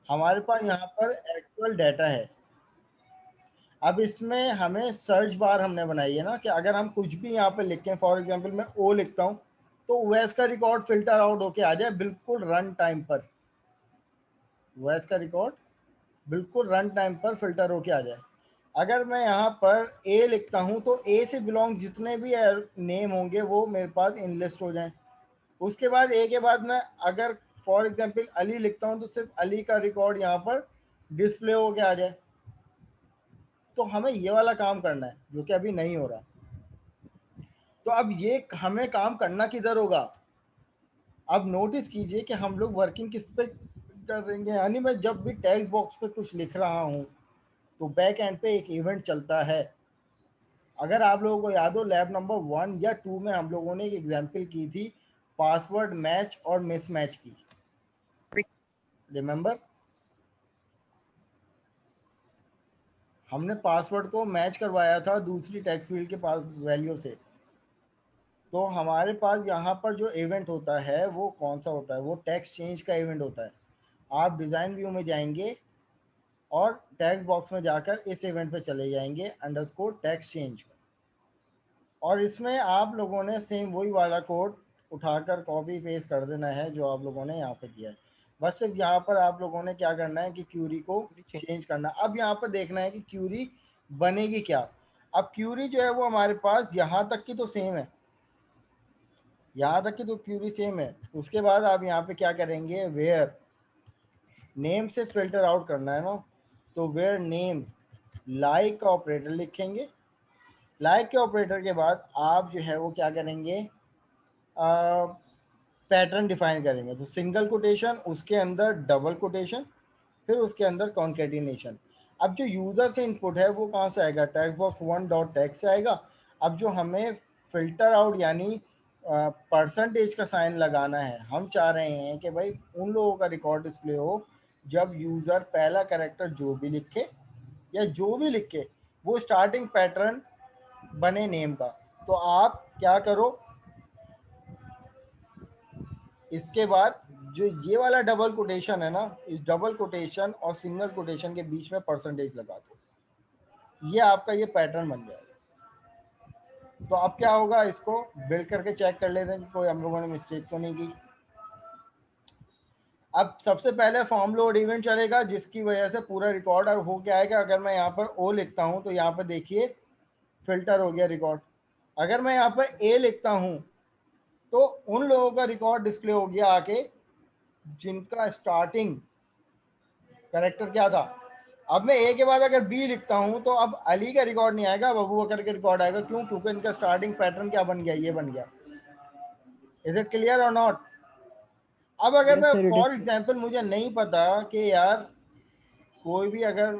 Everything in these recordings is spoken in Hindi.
हमारे पास यहाँ पर एक्चुअल डाटा है। अब इसमें हमें सर्च बार हमने बनाई है ना, कि अगर हम कुछ भी यहाँ पे लिखें, फॉर एग्जांपल मैं ओ लिखता हूँ, तो ओएस का रिकॉर्ड फिल्टर आउट होके आ जाए बिल्कुल रन टाइम पर। ओएस का रिकॉर्ड बिल्कुल रन टाइम पर फिल्टर होके आ जाए। अगर मैं यहाँ पर ए लिखता हूँ तो ए से बिलोंग जितने भी नेम होंगे वो मेरे पास इन लिस्ट हो जाएं। उसके बाद ए के बाद मैं अगर फॉर एग्जांपल अली लिखता हूँ तो सिर्फ अली का रिकॉर्ड यहाँ पर डिस्प्ले होके आ जाए। तो हमें ये वाला काम करना है जो कि अभी नहीं हो रहा। तो अब ये हमें काम करना किधर होगा? अब नोटिस कीजिए कि हम लोग वर्किंग किस पे करेंगे। यानी मैं जब भी टेक्स्ट बॉक्स पे कुछ लिख रहा हूँ तो बैक एंड पे एक इवेंट चलता है। अगर आप लोगों को याद हो, लैब नंबर 1 या 2 में हम लोगों ने एक एग्जाम्पल की थी पासवर्ड मैच और मिसमैच की। रिमेंबर, हमने पासवर्ड को मैच करवाया था दूसरी टेक्स्ट फील्ड के पास वैल्यू से। तो हमारे पास यहाँ पर जो इवेंट होता है वो कौन सा होता है? वो टेक्स्ट चेंज का इवेंट होता है। आप डिज़ाइन व्यू में जाएंगे और टेक्स्ट बॉक्स में जाकर इस इवेंट पे चले जाएंगे अंडरस्कोर टेक्स्ट चेंज। और इसमें आप लोगों ने सेम वही वाला कोड उठाकर कॉपी पेस्ट कर देना है जो आप लोगों ने यहाँ पे किया है। बस सिर्फ यहाँ पर आप लोगों ने क्या करना है कि क्यूरी को चेंज करना। अब यहाँ पर देखना है कि क्यूरी बनेगी क्या। अब क्यूरी जो है वो हमारे पास यहाँ तक की तो सेम है, यहाँ तक की तो क्यूरी सेम है। उसके बाद आप यहाँ पे क्या करेंगे, वेयर नेम से फिल्टर आउट करना है ना, तो वेयर नेम लाइक का ऑपरेटर लिखेंगे। लाइक के ऑपरेटर के बाद आप जो है वो क्या करेंगे, पैटर्न डिफाइन करेंगे। तो सिंगल कोटेशन, उसके अंदर डबल कोटेशन, फिर उसके अंदर कॉन्केटिनेशन। अब जो यूज़र से इनपुट है वो कहाँ से आएगा? टेक्स्ट बॉक्स 1.text से आएगा। अब जो हमें फिल्टर आउट यानी परसेंटेज का साइन लगाना है, हम चाह रहे हैं कि भाई उन लोगों का रिकॉर्ड डिस्प्ले हो जब यूज़र पहला कैरेक्टर जो भी लिखे या जो भी लिखे वो स्टार्टिंग पैटर्न बने नेम का। तो आप क्या करो, इसके बाद जो ये वाला डबल कोटेशन है ना, इस डबल कोटेशन और सिंगल कोटेशन के बीच में परसेंटेज लगा दो। ये आपका ये पैटर्न बन जाएगा। तो अब क्या होगा, इसको बिल्ड करके चेक कर लेते हैं कि कोई हम लोगों ने मिस्टेक तो नहीं की। अब सबसे पहले फॉर्म लोड इवेंट चलेगा जिसकी वजह से पूरा रिकॉर्ड और हो क्या आएगा। अगर मैं यहाँ पर ओ लिखता हूँ तो यहाँ पर देखिए फिल्टर हो गया रिकॉर्ड। अगर मैं यहाँ पर ए लिखता हूँ तो उन लोगों का रिकॉर्ड डिस्प्ले हो गया आके जिनका स्टार्टिंग करेक्टर क्या था। अब मैं ए के बाद अगर बी लिखता हूं तो अब अली का रिकॉर्ड नहीं आएगा, अब अबू बकर का रिकॉर्ड आएगा। क्यों? क्योंकि इनका स्टार्टिंग पैटर्न क्या बन गया, ये बन गया। इज इट क्लियर और नॉट? अब अगर Yes मैं sir, it is for example मुझे नहीं पता कि यार कोई भी अगर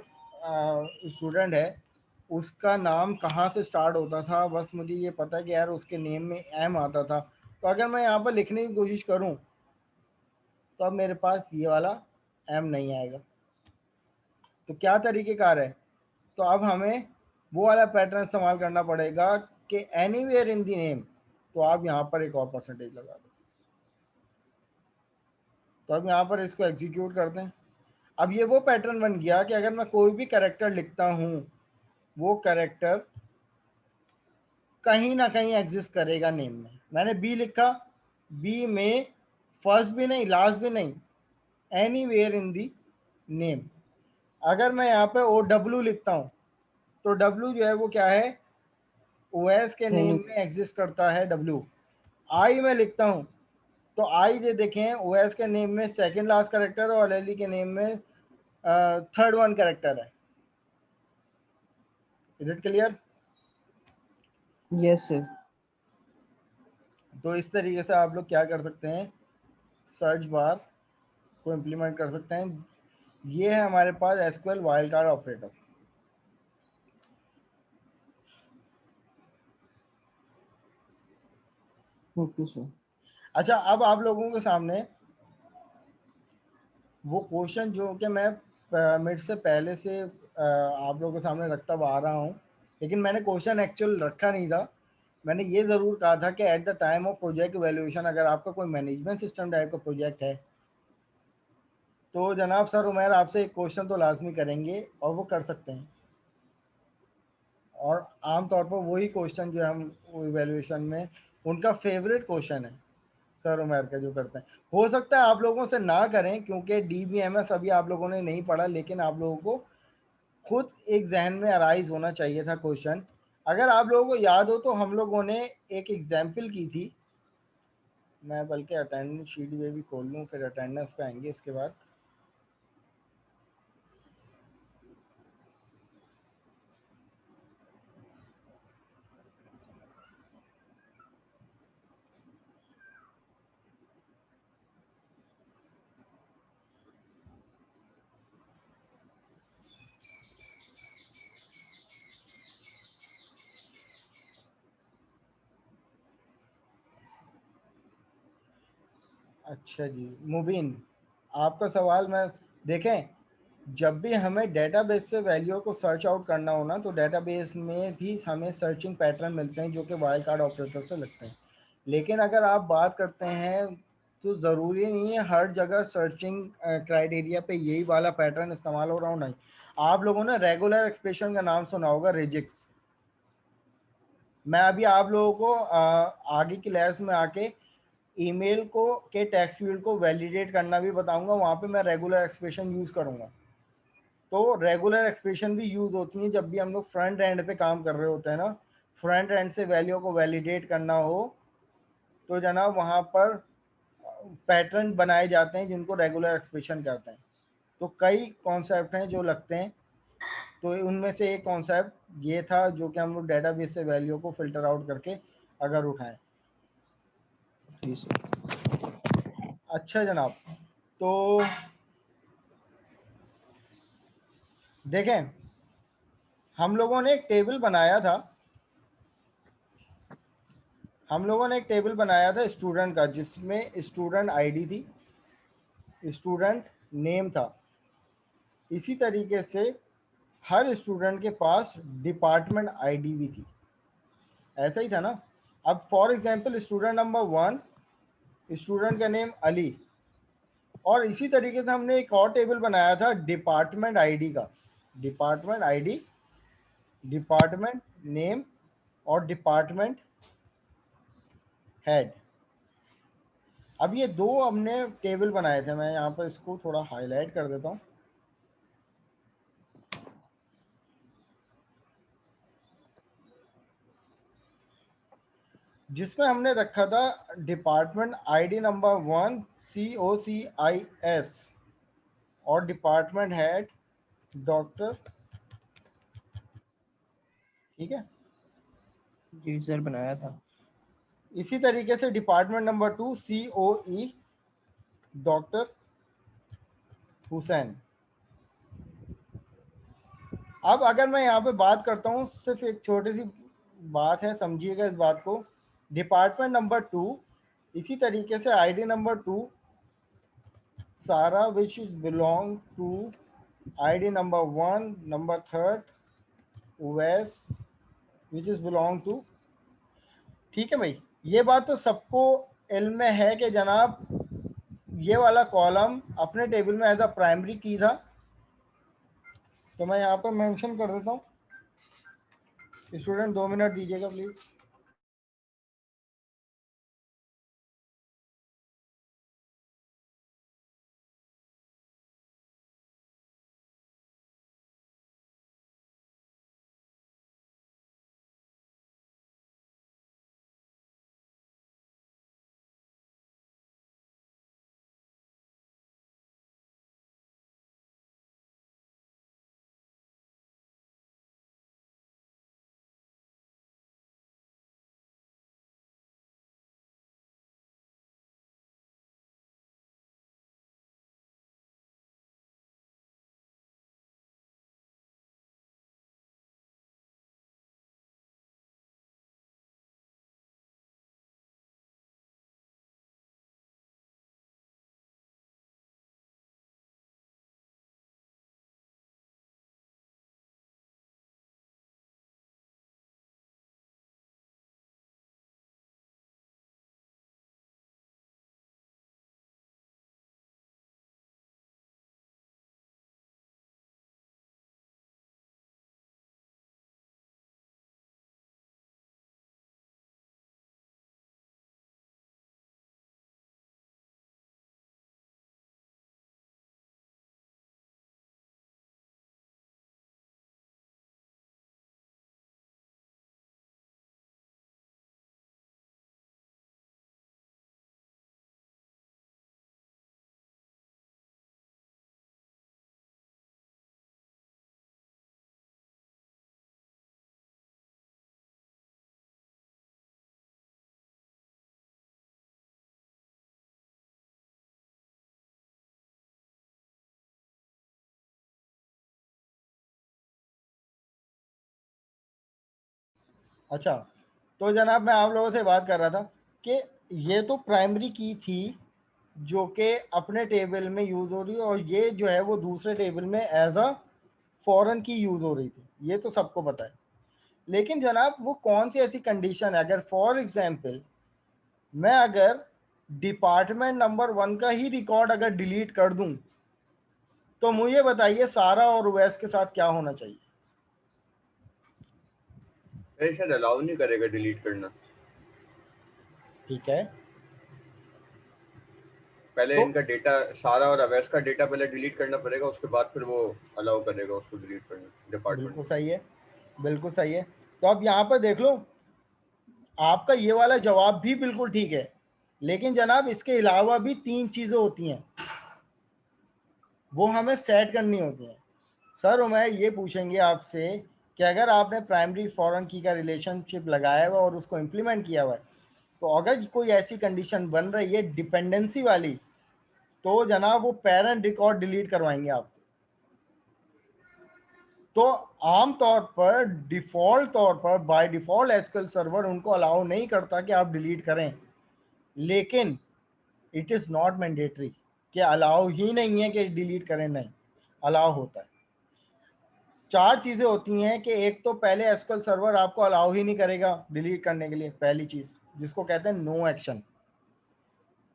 स्टूडेंट है उसका नाम कहाँ से स्टार्ट होता था, बस मुझे ये पता है कि यार उसके नेम में एम आता था। तो अगर मैं यहाँ पर लिखने की कोशिश करूँ तो अब मेरे पास ये वाला एम नहीं आएगा। तो क्या तरीक़ेकार है? तो अब हमें वो वाला पैटर्न इस्तेमाल करना पड़ेगा कि एनीवेयर इन दी नेम। तो आप यहाँ पर एक और परसेंटेज लगा दो। तो अब यहाँ पर इसको एग्जीक्यूट करते हैं। अब ये वो पैटर्न बन गया कि अगर मैं कोई भी कैरेक्टर लिखता हूँ वो कैरेक्टर कहीं ना कहीं एग्जिस्ट करेगा नेम में। मैंने बी लिखा, बी में फर्स्ट भी नहीं लास्ट भी नहीं, एनीवेयर इन दी नेम। अगर मैं यहाँ पे ओ डब्ल्यू लिखता हूँ तो डब्ल्यू जो है वो क्या है, ओएस के नेम any में एग्जिस्ट करता है डब्ल्यू। आई में लिखता हूँ तो आई जो देखें ओएस के नेम में सेकंड लास्ट करेक्टर और एलएलई के नेम में थर्ड वन करेक्टर है। Is it clear? yes sir. तो इस तरीके से आप लोग क्या कर सकते हैं, सर्च बार को इम्प्लीमेंट कर सकते हैं। ये है हमारे पास SQL wildcard operator. Okay sir. अच्छा, अब आप लोगों के सामने वो क्वेश्चन जो कि मैं मिड से पहले से आप लोगों के सामने रखता हुआ आ रहा हूँ, लेकिन मैंने क्वेश्चन एक्चुअल रखा नहीं था। मैंने ये ज़रूर कहा था कि at the time of project valuation अगर आपका कोई मैनेजमेंट सिस्टम टाइप का प्रोजेक्ट है तो जनाब सर उमैर आपसे एक क्वेश्चन तो लाजमी करेंगे और वो कर सकते हैं, और आम तौर पर वही क्वेश्चन जो हम इवेल्युएशन में उनका फेवरेट क्वेश्चन है सर उमैर का जो करते हैं। हो सकता है आप लोगों से ना करें क्योंकि DBMS अभी आप लोगों ने नहीं पढ़ा, लेकिन आप लोगों को खुद एक जहन में अराइज होना चाहिए था क्वेश्चन। अगर आप लोगों को याद हो तो हम लोगों ने एक एग्जाम्पल की थी, मैं बल्कि अटेंडेंस शीट में भी खोल लूँ, फिर अटेंडेंस पे आएंगे इसके बाद। अच्छा जी मुबीन, आपका सवाल मैं देखें, जब भी हमें डेटाबेस से वैल्यू को सर्च आउट करना हो ना, तो डेटाबेस में भी हमें सर्चिंग पैटर्न मिलते हैं जो कि वाइल्ड कार्ड ऑपरेटर से लगते हैं। लेकिन अगर आप बात करते हैं तो ज़रूरी नहीं है हर जगह सर्चिंग क्राइटेरिया पे यही वाला पैटर्न इस्तेमाल हो रहा हो। नहीं, आप लोगों ने रेगुलर एक्सप्रेशन का नाम सुना होगा, रिजिक्स। मैं अभी आप लोगों को आगे की लेयर्स में आके ईमेल को के टेक्स्ट फील्ड को वैलिडेट करना भी बताऊंगा, वहां पे मैं रेगुलर एक्सप्रेशन यूज करूंगा। तो रेगुलर एक्सप्रेशन भी यूज होती है जब भी हम लोग फ्रंट एंड पे काम कर रहे होते हैं ना, फ्रंट एंड से वैल्यू को वैलिडेट करना हो, तो जनाब वहां पर पैटर्न बनाए जाते हैं जिनको रेगुलर एक्सप्रेशन कहते हैं। तो कई कॉन्सेप्ट हैं जो लगते हैं, तो उनमें से एक कॉन्सेप्ट ये था जो कि हम लोग डेटाबेस से वैल्यू को फिल्टर आउट करके अगर उठाएं। जी सर। अच्छा जनाब, तो देखें, हम लोगों ने एक टेबल बनाया था, हम लोगों ने एक टेबल बनाया था स्टूडेंट का, जिसमें स्टूडेंट आईडी थी, स्टूडेंट नेम था। इसी तरीके से हर स्टूडेंट के पास डिपार्टमेंट आईडी भी थी, ऐसा ही था ना। अब for example student number 1, student का नेम अली, और इसी तरीके से हमने एक और टेबल बनाया था डिपार्टमेंट आईडी का, डिपार्टमेंट आईडी, डिपार्टमेंट नेम और डिपार्टमेंट हेड। अब ये दो हमने टेबल बनाए थे, मैं यहाँ पर इसको थोड़ा हाईलाइट कर देता हूँ। जिसमें हमने रखा था डिपार्टमेंट आईडी नंबर 1 COCIS और डिपार्टमेंट हेड डॉक्टर, ठीक है। जी सर, बनाया था। इसी तरीके से department number 2 COE doctor Hussain. अब अगर मैं यहाँ पे बात करता हूँ, सिर्फ एक छोटी सी बात है, समझिएगा इस बात को। डिपार्टमेंट नंबर 2, इसी तरीके से ID number 2 Sara which is belong to ID number 1 number 3 was which is belong to, ठीक है भाई। ये बात तो सबको इल्म में है कि जनाब ये वाला कॉलम अपने टेबल में एज अ प्राइमरी की था। तो मैं यहाँ पर मेंशन कर देता हूँ, स्टूडेंट 2 मिनट दीजिएगा प्लीज़। अच्छा, तो जनाब मैं आप लोगों से बात कर रहा था कि ये तो प्राइमरी की थी जो कि अपने टेबल में यूज़ हो रही है, और ये जो है वो दूसरे टेबल में एज अ फॉरेन की यूज़ हो रही थी, ये तो सबको पता है। लेकिन जनाब वो कौन सी ऐसी कंडीशन है, अगर फॉर एग्जांपल मैं अगर डिपार्टमेंट नंबर 1 का ही रिकॉर्ड अगर डिलीट कर दूं, तो मुझे बताइए सारा और उवैस के साथ क्या होना चाहिए? ये शायद अलाउ नहीं करेगा डिलीट करना। ठीक है, पहले तो इनका डेटा, सारा और अवैस का डेटा पहले डिलीट करना पड़ेगा, उसके बाद फिर वो अलाउ करेगा उसको डिलीट करना डिपार्टमेंट बिल्कुल में। सही है, बिल्कुल सही है। तो अब यहाँ पर देख लो, आपका ये वाला जवाब भी बिल्कुल ठीक है, लेकिन जनाब इसके अलावा भी 3 चीज़ें होती हैं, वो हमें सेट करनी होती हैं। सर उमैर ये पूछेंगे आपसे कि अगर आपने प्राइमरी फॉरेन की का रिलेशनशिप लगाया हुआ और उसको इम्प्लीमेंट किया हुआ है, तो अगर कोई ऐसी कंडीशन बन रही है डिपेंडेंसी वाली, तो जनाब वो पेरेंट रिकॉर्ड डिलीट करवाएंगे आपसे। तो आम तौर पर डिफॉल्ट तौर पर बाय डिफॉल्ट एसक्यूएल सर्वर उनको अलाउ नहीं करता कि आप डिलीट करें, लेकिन इट इज़ नॉट मैंडेटरी कि अलाउ ही नहीं है कि डिलीट करें, नहीं, अलाउ होता है। 4 चीज़ें होती हैं कि एक तो पहले एसक्यूएल सर्वर आपको अलाउ ही नहीं करेगा डिलीट करने के लिए, पहली चीज़ जिसको कहते हैं नो एक्शन।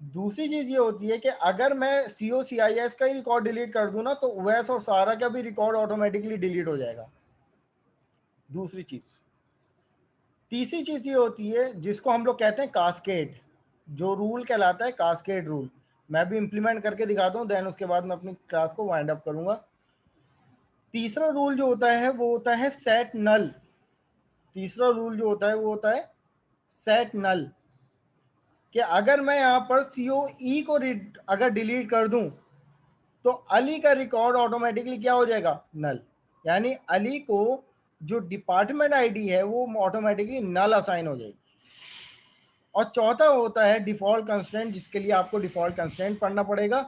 दूसरी चीज़ ये होती है कि अगर मैं COCIS का ही रिकॉर्ड डिलीट कर दूं ना, तो ओएस और सारा का भी रिकॉर्ड ऑटोमेटिकली डिलीट हो जाएगा, दूसरी चीज़। तीसरी चीज़ ये होती है जिसको हम लोग कहते हैं कास्केड, जो रूल कहलाता है कास्केड रूल। मैं भी इंप्लीमेंट करके दिखाता हूँ, देन उसके बाद मैं अपनी क्लास को वाइंड अप करूँगा। तीसरा रूल जो होता है वो होता है सेट नल। तीसरा रूल जो होता है वो होता है सेट नल, कि अगर मैं यहाँ पर COE को अगर डिलीट कर दूं, तो अली का रिकॉर्ड ऑटोमेटिकली क्या हो जाएगा, नल। यानी अली को जो डिपार्टमेंट आईडी है वो ऑटोमेटिकली नल असाइन हो जाएगी। और चौथा होता है डिफॉल्ट कंस्ट्रेंट, जिसके लिए आपको डिफॉल्ट कंस्ट्रेंट पढ़ना पड़ेगा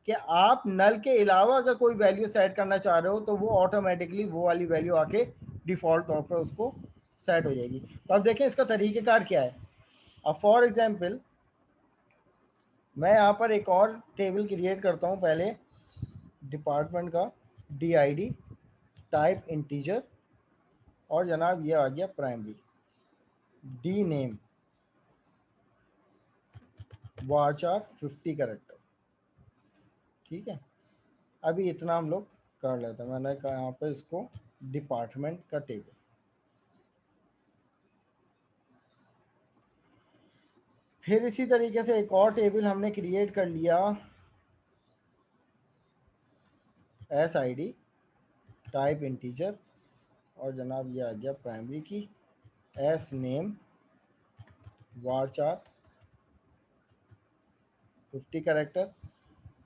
कि आप नल के अलावा अगर कोई वैल्यू सेट करना चाह रहे हो, तो वो ऑटोमेटिकली वो वाली वैल्यू आके डिफॉल्ट तौर पर उसको सेट हो जाएगी। तो अब देखें इसका तरीक़ेकार क्या है। अब फॉर एग्जांपल मैं यहाँ पर एक और टेबल क्रिएट करता हूँ, पहले डिपार्टमेंट का DID टाइप इंटीजर, और जनाब ये आ गया प्राइमरी डी नेम वारचार 50 कैरेक्टर। ठीक है, अभी इतना हम लोग कर लेते हैं। मैंने कहा यहाँ पर इसको डिपार्टमेंट का टेबल। फिर इसी तरीके से एक और टेबल हमने क्रिएट कर लिया, SID टाइप इंटीजर, और जनाब ये आ गया प्राइमरी की S नेम वारचार 50 कैरेक्टर।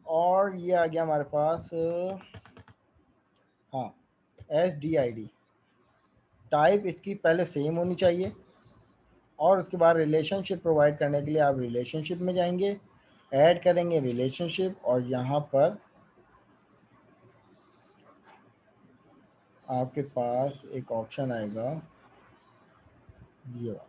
और ये आ गया हमारे पास हाँ SDID टाइप इसकी पहले सेम होनी चाहिए, और उसके बाद रिलेशनशिप प्रोवाइड करने के लिए आप रिलेशनशिप में जाएंगे, ऐड करेंगे रिलेशनशिप, और यहाँ पर आपके पास एक ऑप्शन आएगा ये वाला।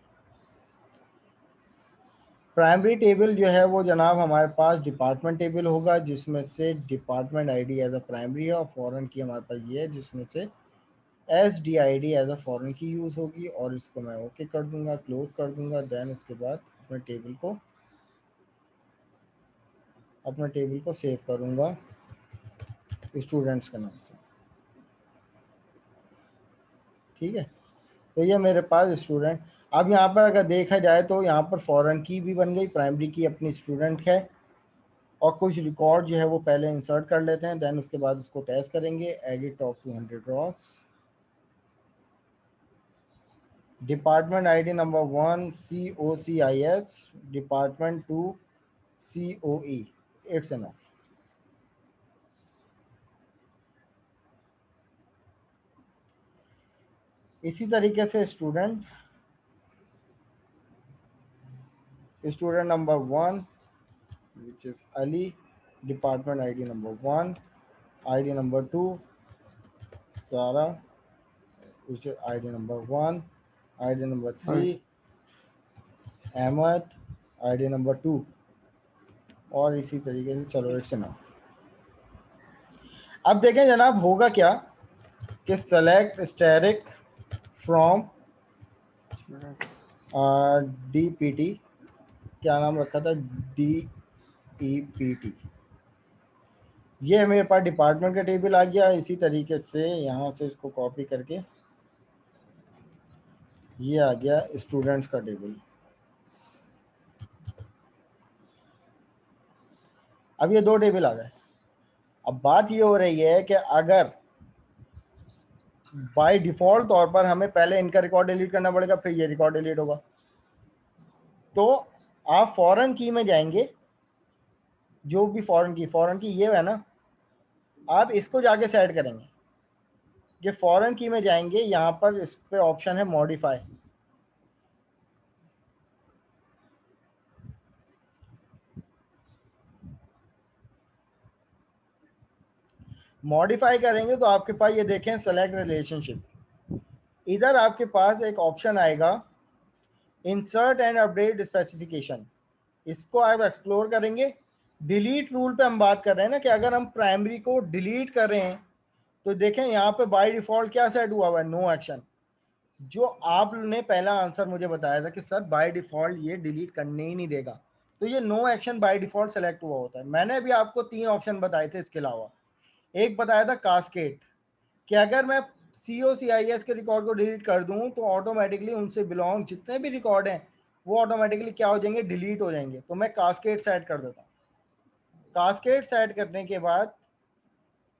प्राइमरी टेबल जो है वो जनाब हमारे पास डिपार्टमेंट टेबल होगा, जिसमें से department ID as a primary है, और फॉरेन की हमारे पास ये है जिसमें से SDID एज अ फॉरेन की यूज़ होगी। और इसको मैं ओके कर दूंगा, क्लोज कर दूंगा। देन उसके बाद अपने टेबल को सेव करूंगा स्टूडेंट्स के नाम से। ठीक है, तो ये मेरे पास स्टूडेंट। अब यहाँ पर अगर देखा जाए तो यहाँ पर फॉरेन की भी बन गई, प्राइमरी की अपनी स्टूडेंट है, और कुछ रिकॉर्ड जो है वो पहले इंसर्ट कर लेते हैं, देन उसके बाद उसको टेस्ट करेंगे। Edit top 200 Ross, department ID number 1 COCIS, department 2 COE, it's enough. इसी तरीके से student number 1 which is Ali, department ID number 1, ID number 2 Sara, which is ID number 1, ID number 3 Ahmad, ID number 2 और इसी तरीके से चलो इट्स नाउ। अब देखें जनाब होगा क्या कि सेलेक्ट स्टैटिक फ्रॉम DPT, क्या नाम रखा था, DEPT, ये मेरे पास डिपार्टमेंट का टेबल आ गया। इसी तरीके से यहाँ से इसको कॉपी करके ये आ गया स्टूडेंट्स का टेबल। अब ये 2 टेबल आ गए। अब बात ये हो रही है कि अगर बाय डिफॉल्ट तौर पर हमें पहले इनका रिकॉर्ड डिलीट करना पड़ेगा, फिर ये रिकॉर्ड डिलीट होगा, तो आप फॉरेन की में जाएंगे, जो भी फॉरेन की ये है ना, आप इसको जाके सेट करेंगे। ये फॉरेन की में जाएंगे, यहाँ पर इस पे ऑप्शन है मॉडिफाई। मॉडिफाई करेंगे तो आपके पास ये देखें सेलेक्ट रिलेशनशिप, इधर आपके पास एक ऑप्शन आएगा इंसर्ट एंड अपडेट स्पेसिफिकेशन, इसको आप एक्सप्लोर करेंगे। डिलीट रूल पे हम बात कर रहे हैं ना, कि अगर हम प्राइमरी को डिलीट कर रहे हैं तो देखें यहाँ पे बाय डिफॉल्ट क्या सेट हुआ हुआ है, नो एक्शन। जो आपने पहला आंसर मुझे बताया था कि सर बाय डिफॉल्ट ये डिलीट करने ही नहीं देगा, तो ये no action by default select हुआ होता है। मैंने अभी आपको 3 ऑप्शन बताए थे इसके अलावा, एक बताया था कास्केड, कि अगर मैं COCIS के रिकॉर्ड को डिलीट कर दूं तो ऑटोमेटिकली उनसे बिलोंग जितने भी रिकॉर्ड हैं वो ऑटोमेटिकली क्या हो जाएंगे, डिलीट हो जाएंगे। तो मैं कास्केड सेट कर देता हूँ। कास्केड सेट करने के बाद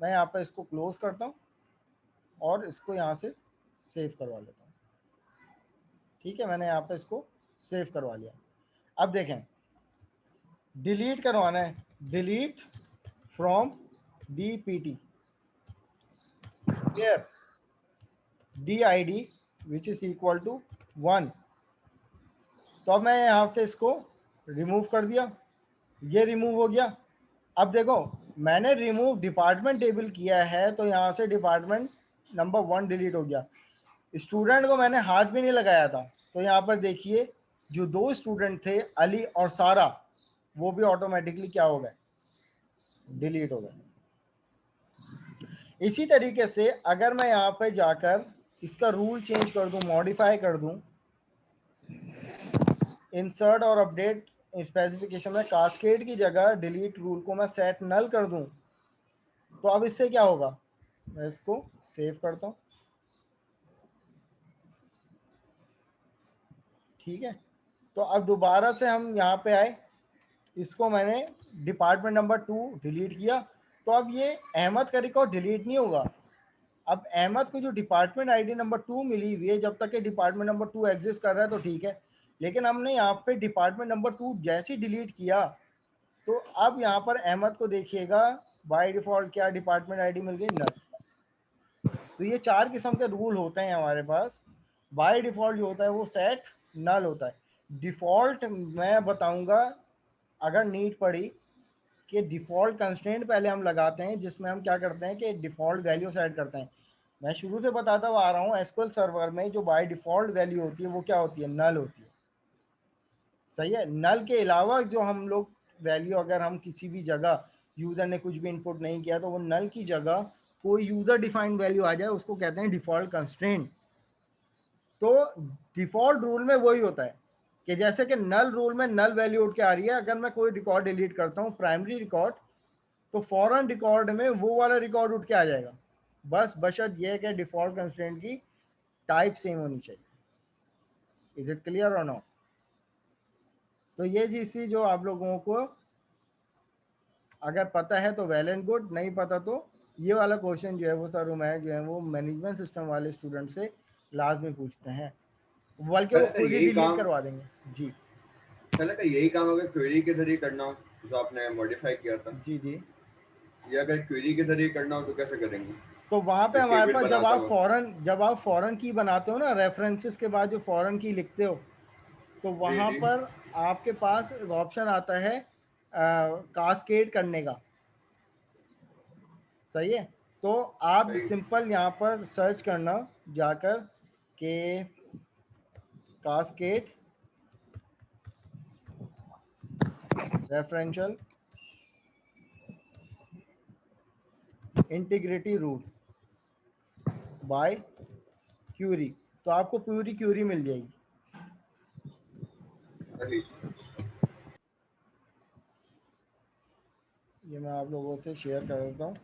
मैं यहाँ पर इसको क्लोज करता हूँ और इसको यहाँ से सेव करवा लेता हूँ। ठीक है, मैंने यहाँ पे इसको सेव करवा लिया। अब देखें डिलीट करवाना है, delete from DPT here DID which is equal to 1। तो अब मैं यहाँ से इसको रिमूव कर दिया, ये रिमूव हो गया। अब देखो मैंने रिमूव डिपार्टमेंट टेबल किया है, तो यहाँ से डिपार्टमेंट नंबर 1 डिलीट हो गया। स्टूडेंट को मैंने हाथ भी नहीं लगाया था, तो यहाँ पर देखिए जो 2 स्टूडेंट थे अली और सारा, वो भी ऑटोमेटिकली क्या हो गए, डिलीट हो गए। इसी तरीके से अगर मैं यहाँ पे जाकर इसका रूल चेंज कर दूं, मॉडिफाई कर दूं, इंसर्ट और अपडेट स्पेसिफिकेशन में कास्केड की जगह डिलीट रूल को मैं सेट नल कर दूं, तो अब इससे क्या होगा, मैं इसको सेव करता हूं। ठीक है, तो अब दोबारा से हम यहाँ पे आए, इसको मैंने डिपार्टमेंट नंबर 2 डिलीट किया, तो अब ये अहमद का रिकॉर्ड डिलीट नहीं होगा। अब अहमद को जो डिपार्टमेंट आईडी नंबर 2 मिली हुई है, जब तक कि डिपार्टमेंट नंबर 2 एग्जिस्ट कर रहा है तो ठीक है, लेकिन हमने यहाँ पे डिपार्टमेंट नंबर 2 जैसे ही डिलीट किया तो अब यहाँ पर अहमद को देखिएगा बाय डिफॉल्ट क्या डिपार्टमेंट आईडी मिल गई, नल। तो ये 4 किस्म के रूल होते हैं हमारे पास। बाय डिफॉल्ट जो होता है वो सेट, नल होता है। डिफॉल्ट मैं बताऊंगा अगर नीड पड़ी कि डिफॉल्ट कंस्ट्रेंट पहले हम लगाते हैं, जिसमें हम क्या करते हैं कि डिफॉल्ट वैल्यू सेट करते हैं। मैं शुरू से बताता हुआ आ रहा हूँ, एसक्यूएल सर्वर में जो बाय डिफॉल्ट वैल्यू होती है वो क्या होती है, नल होती है। सही है, नल के अलावा जो हम लोग वैल्यू, अगर हम किसी भी जगह यूजर ने कुछ भी इनपुट नहीं किया तो वो नल की जगह कोई यूजर डिफाइंड वैल्यू आ जाए, उसको कहते हैं डिफॉल्ट कंस्ट्रेंट। तो डिफॉल्ट रूल में वही होता है कि जैसे कि नल रूल में नल वैल्यू उठ के आ रही है, अगर मैं कोई रिकॉर्ड डिलीट करता हूँ प्राइमरी रिकॉर्ड, तो फॉरन रिकॉर्ड में वो वाला रिकॉर्ड उठ के आ जाएगा। बस बशर्त ये है कि डिफॉल्ट कंस्ट्रेंट की टाइप सेम होनी चाहिए। इज इट क्लियर और नो? तो ये चीज़ जो आप लोगों को अगर पता है तो वेल एंड गुड, नहीं पता तो ये वाला क्वेश्चन जो है वो सर उमैर जो है वो मैनेजमेंट सिस्टम वाले स्टूडेंट से लाजमी पूछते हैं, बल्कि वो खुद ही डिलीट करवा देंगे। जी पहले का यही काम अगर क्वेरी के जरिए करना हो, जो आपने मॉडिफाई किया था, जी जी, ये अगर क्वेरी के जरिए करना हो तो कैसे करेंगे? तो वहाँ पे एक हमारे टेबल पास बनाता हो जब आप फॉरेन की बनाते हो ना, रेफरेंसेस के बाद जो फॉरेन की लिखते हो, तो जी वहाँ जी पर आपके पास ऑप्शन आता है कास्केड करने का। सही है, तो आप सही। सिंपल यहाँ पर सर्च करना जाकर के cascade, referential integrity rule by query. तो आपको पूरी क्यूरी मिल जाएगी। अभी ये मैं आप लोगों से शेयर कर देता हूँ।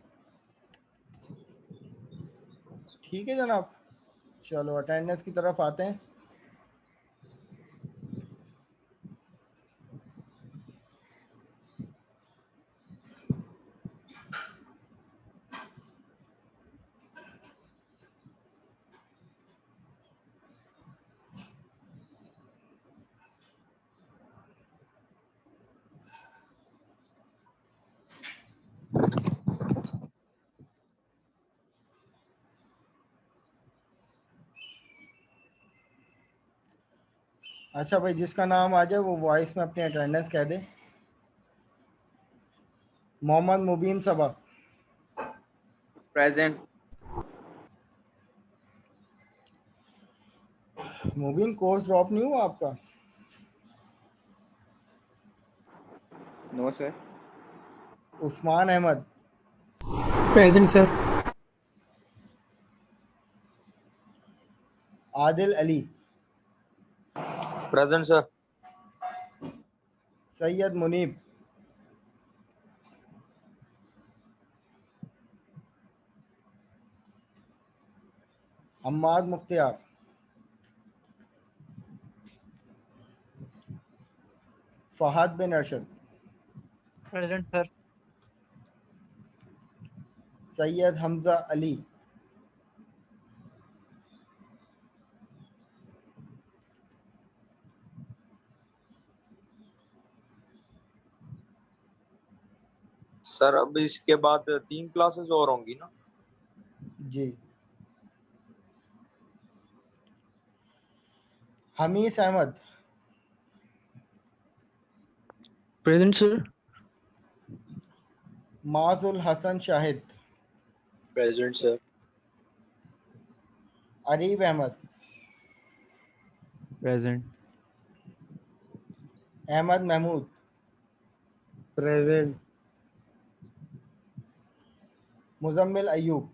ठीक है जनाब, चलो अटेंडेंस की तरफ आते हैं। अच्छा भाई, जिसका नाम आ जाए वो वॉइस में अपनी अटेंडेंस कह दे। Mohammad Mubeen Saba, present. Mubeen course drop नहीं हुआ आपका? No sir. Usman Ahmed, present sir. Adil Ali, present sir. Syed Muneeb, Ammad Mukhtiar, Fahad bin Arshad, present sir. Syed Hamza Ali, sir अब इसके बाद 3 क्लासेस और होंगी ना? जी। Hamees Ahmed, present sir. Majul Hassan Shahid, present sir. Areeb Ahmed, present. Ahmed Mahmood, present. Muzammil Ayub,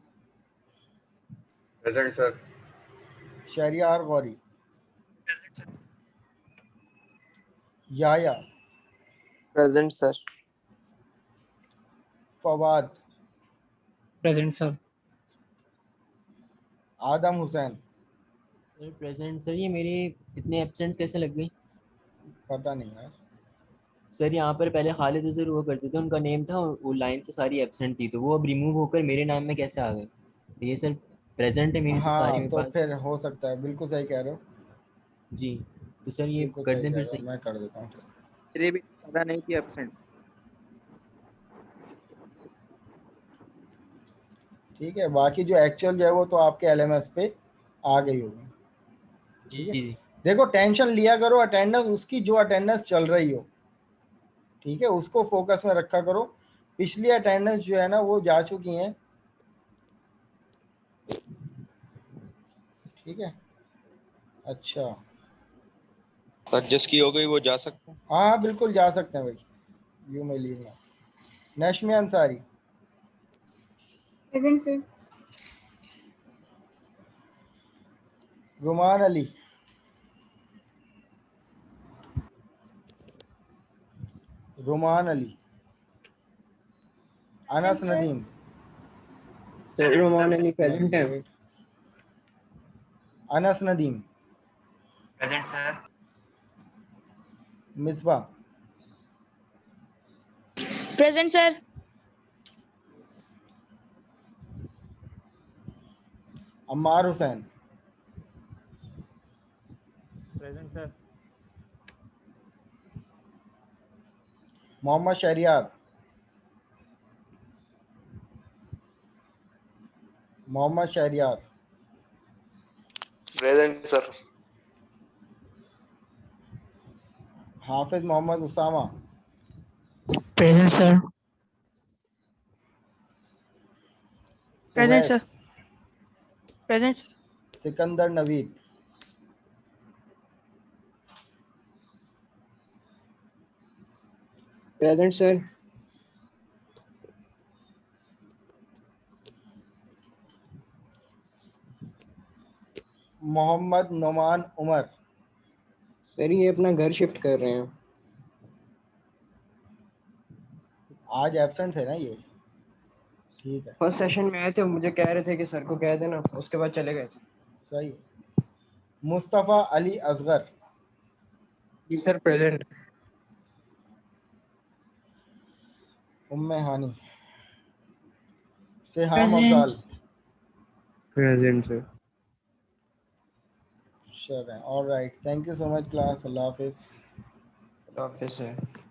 present sir. Shahryar Ghauri, Yaya, present sir. Fawad, present sir. Adam Hussain. Sir present sir. ये मेरे इतने एब्सेंट्स कैसे लग गई? पता नहीं यार। सर यहाँ पर पहले खालिद अजहर हुआ करते थे, उनका नेम था, वो लाइन से सारी एब्सेंट थी, तो वो अब रिमूव होकर मेरे नाम में कैसे आ गए? तो ये सर प्रेजेंट है मेरी तो सारी हाँ मेरे तो पास। फिर हो सकता है, बिल्कुल सही कह रहे हो, जी, तो सर ये बिल्कुल कर सही दें कह फिर रहे हो, सही? मैं कर देता हूँ। मेरे भी ज़्यादा नहीं थी एब्सेंट। ठीक है, बाकी जो एक्चुअल जो है वो तो आपके एलएमएस पे आ गई होगी। जी ठीक है, जी। देखो टेंशन लिया करो अटेंडेंस उसकी जो अटेंडेंस चल रही हो, ठीक है, उसको फोकस में रखा करो। पिछली अटेंडेंस जो है ना वो जा चुकी हैं। ठीक है, अच्छा, सर जिसकी हो गई वो जा सकते हैं। हाँ बिल्कुल जा सकते हैं भाई, you may leave now. Nashmi Ansari, present sir. Rumaan Ali, Rumaan Ali, present Anas sir. Nadeem, Roman Ali present है। Anas Nadeem, present sir. Misba, present sir. Ammar Hussain, present sir. Mohammad Shahryar, Mohammad Shahryar, present sir. Hafiz Mohammad Usama, present sir. Present Uwais, sir. Present. Sikandar Naveed, present sir. Mohammad Noman Umar. Sir ये अपना घर शिफ्ट कर रहे हैं। आज एब्सेंट थे ना ये? ठीक है, फर्स्ट सेशन में आए थे, मुझे कह रहे थे कि सर को कह देना, उसके बाद चले गए थे। सही है। मुस्तफ़ा अली असगर। जी sir present. Umme Hani. Siham Present. Afzal. Present sir. Sure है। All right, thank you so much class. अल्लाह हाफिज़। ऑफिस है।